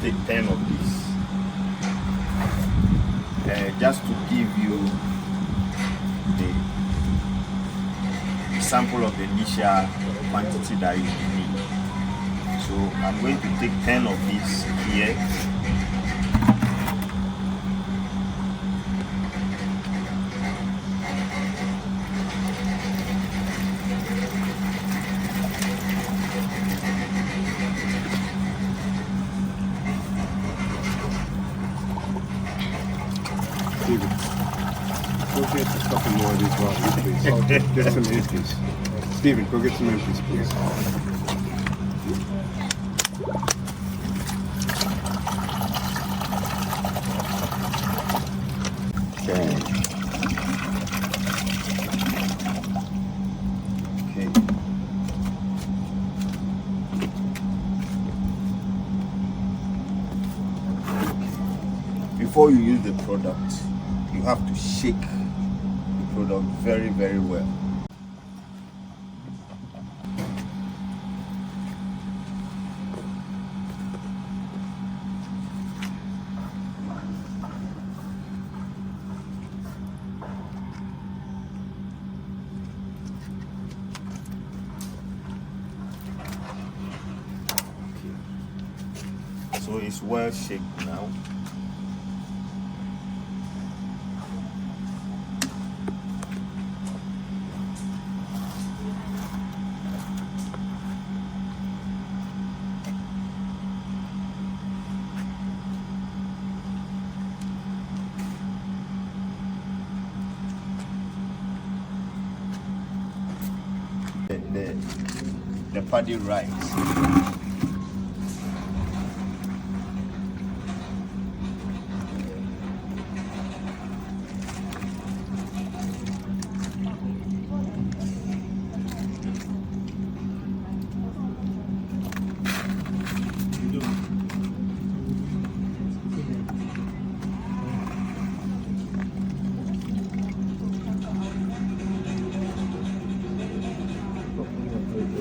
take 10 of these just to give you the sample of the initial quantity that you need. So I'm going to take 10 of these here. Steven, go get a couple more of these bottles, please. Get some empties. Steven, go get some empties, please. Okay. Before you use the product, you have to shake the product very, very well. So it's well shaken now. The paddy rice.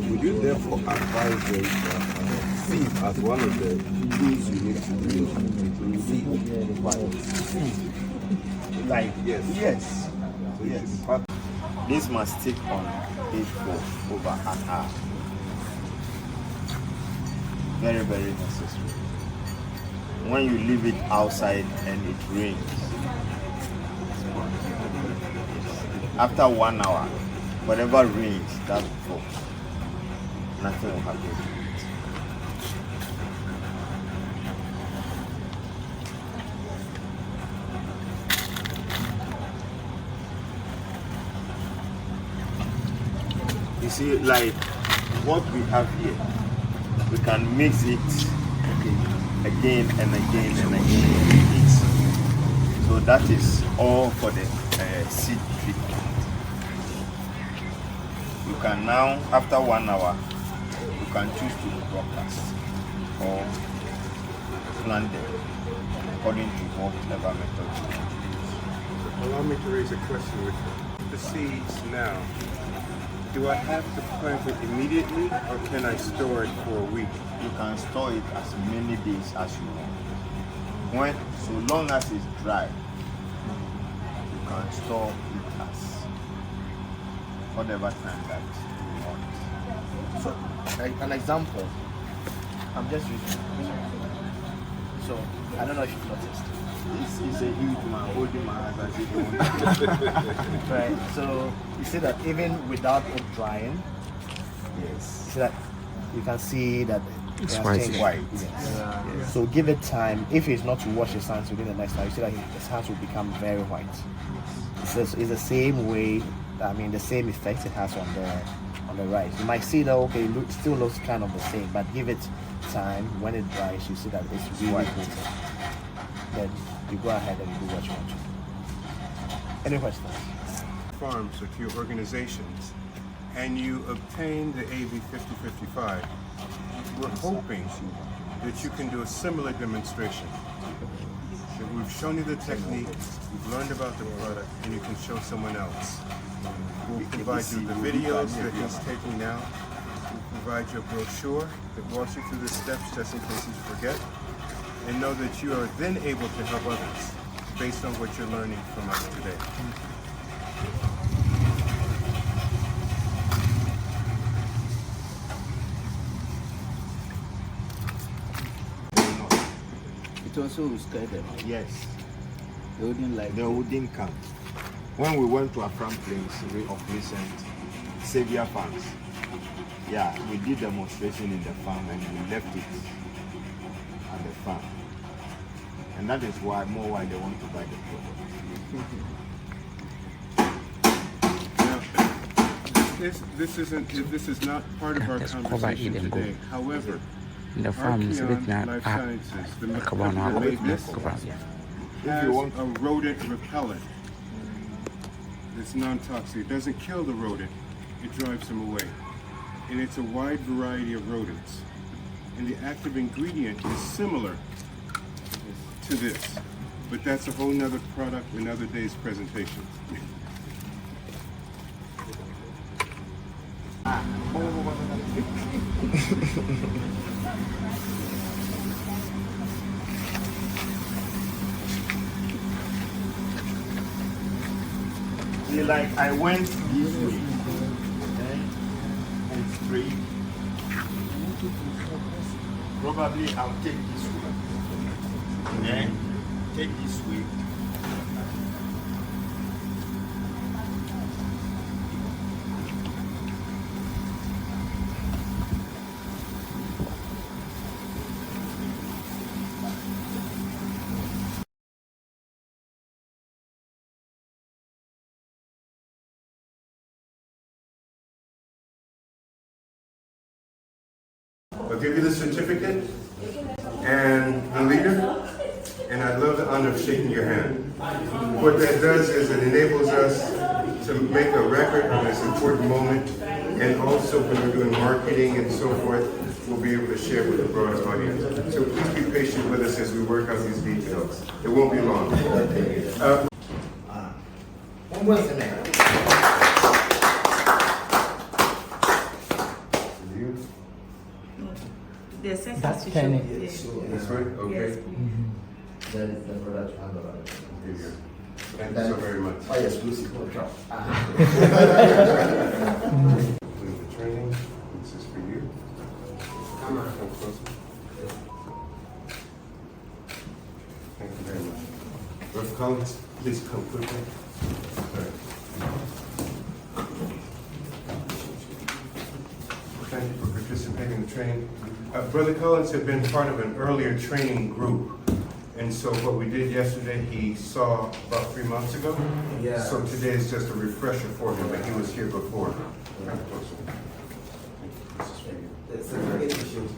Would you therefore advise the seed as one of the tools you need to use? Seed. Like Yes. yes. So you Yes. should pack. This must stick on it for over an hour. Very, very necessary. When you leave it outside and it rains, after 1 hour, whatever rains, that will fall. Nothing will happen to it. You see, like what we have here, we can mix it again and again and again. So that is all for the seed treatment. You can now, after 1 hour, you can choose to broadcast or plant them according to whatever method you want to use. Allow me to raise a question with the seeds now. Do I have to plant it immediately or can I store it for a week? You can store it as many days as you want. So long as it's dry, you can store it as whatever time that you want. So, an example, I'm just using. So, I don't know if you've noticed. This is a huge man holding my hands as if you want. Right. So, you see that even without it drying, Yes. you see that you can see that It's it has white. changed. White. Yes. Yes. So, give it time. If it's not to wash his hands within the next hour, you see that his hands will become very white. It's the same way. I mean, the same effect it has on the rice. You might see that okay, it still looks kind of the same, but give it time. When it dries, you see that it's really White. good. Then you go ahead and you do what you want to. Any questions? Farms or to your organizations, and you obtain the AV-5055, we're hoping that you can do a similar demonstration. That we've shown you the technique, we've learned about the product, and you can show someone else. We'll provide you the videos that he's taking now. We'll provide you a brochure that walks you through the steps just in case you forget. and know that you are then able to help others based on what you're learning from us today. It also scared them. Yes, They wouldn't like they it. wouldn't come. When we went to a farm place of recent, Xavier farms, yeah, we did demonstration in the farm and we left it at the farm. And that is why they want to buy the product. Now, this is not part of our Let's cover conversation it and go. today. However, In the farms, Archeon with Life Sciences, the Kabana, company that made this, has you want- a rodent repellent. It's non-toxic. It doesn't kill the rodent, it drives them away. And it's a wide variety of rodents. And the active ingredient is similar to this. But that's a whole nother product, another day's presentation. See, like I went this way, and straight. Probably I'll take this way. Then take this way. I'll give you the certificate and the leader, and I'd love the honor of shaking your hand. What that does is it enables us to make a record of this important moment, and also when we're doing marketing and so forth, we'll be able to share with the broader audience. So please be patient with us as we work out these details. It won't be long. What's the name? The census That's to penny. show. This way? Okay. Yes, That is the product you handle. Here you go. Thank you so very much. Oh, yes, exclusive workshop. Complete the training. This is for you. Come closer. Thank you very much. Rev Collins, please come quickly. Sorry. Thank you for participating in the training. Brother Collins had been part of an earlier training group. And so what we did yesterday, he saw about 3 months ago. Yeah. So today is just a refresher for him, but he was here before. Come closer. This is for you. The certificate issue.